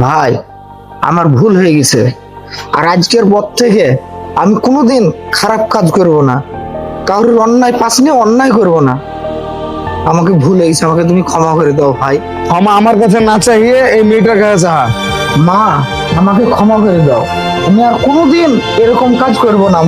ভাই, আমার ভুল হয়ে গেছে। আর আজকের পর থেকে আমি কোনোদিন খারাপ কাজ করব না, কারোর অন্যায় পাশ নিয়ে অন্যায় করব না। আমাকে ভুল হয়ে গেছে, আমাকে তুমি ক্ষমা করে দাও ভাই। ক্ষমা আমার কাছে না চাইয়ে এই মেয়েটার কাছে চাহা। মা, আমাকে ক্ষমা করে দাও। আমি আর কোনোদিন এরকম কাজ করব না।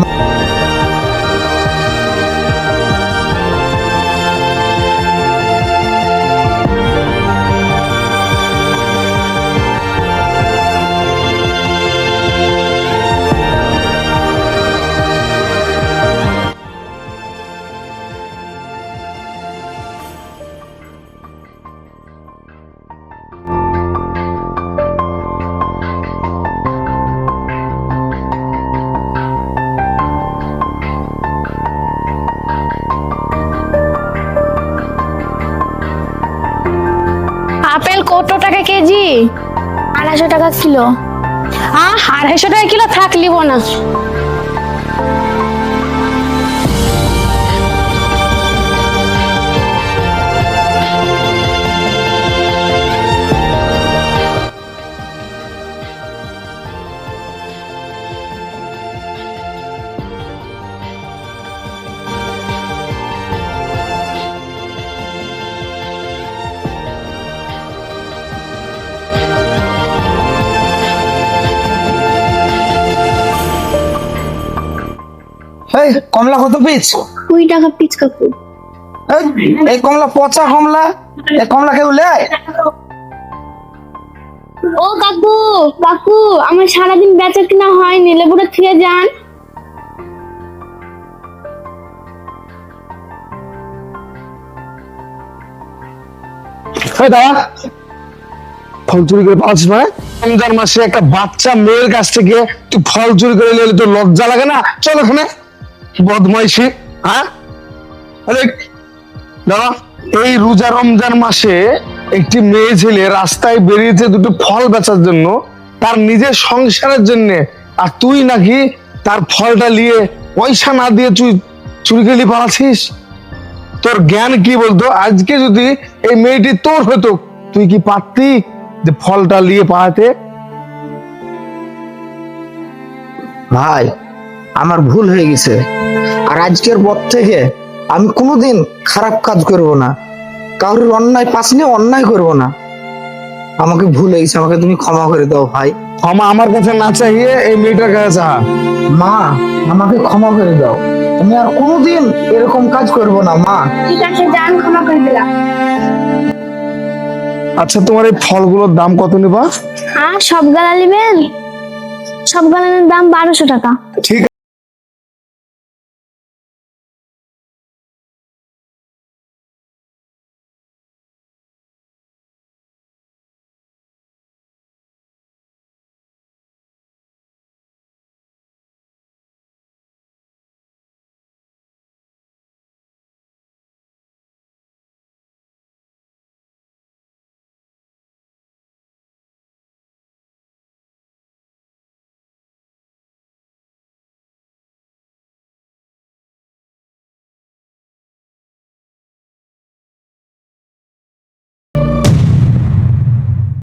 আপেল কত টাকা কেজি? 250 টাকা কিলো। 250 টাকা কিলো থাক লিব না। এই কমলা কত পিস? 20 টাকা পিস কাকু। এই কমলা পচা কমলা, এই কমলা কেউ লেয়? ও কাকু, কাকু আমার সারাদিন বেচা কিনা হয়নি, লেবুটা থুয়ে যান। এই দাঁড়া, ফল চুরি করে পাচ্ছিস মানে? রমজান মাসে একটা বাচ্চা মেয়ের কাছ থেকে তুই ফল চুরি করে নিলে তোর লজ্জা লাগে না? চল ওখানে, বদমাইশি। হ্যাঁ, আরে দাঁড়া, এই রোজা রমজান মাসে একটি মেয়ে ছেলে রাস্তায় বেরিয়েছে দুটো ফল বেচার জন্য, তার নিজের সংসারের জন্য, আর তুই নাকি তার ফলটা নিয়ে পয়সা না দিয়ে তুই চুরি করে নিয়ে পালাচ্ছিস? তোর জ্ঞান কি বলতো? আজকে যদি এই মেয়েটি তোর হতো, তুই কি পারতি যে ফলটা নিয়ে পালাতে? ভাই, আমার ভুল হয়ে গেছে। আর আজকের পর থেকে আমি কোনোদিন খারাপ কাজ করব না, কারোর অন্যায় পাশ নিয়ে অন্যায় করব না। আমাকে ভুল হয়ে গেছে, আমাকে তুমি ক্ষমা করে দাও ভাই। ক্ষমা আমার কাছে না চাইয়ে এই মেয়েটার কাছে চাহা। মা, আমাকে ক্ষমা করে দাও। আমি আর কোনোদিন এরকম কাজ করব না মা। ঠিক আছে, যান, ক্ষমা করে দিলাম। আচ্ছা, তোমার এই ফলগুলোর দাম কত নেবা? সব গালা নেবেন? সব গালানের দাম 1200 টাকা। ঠিক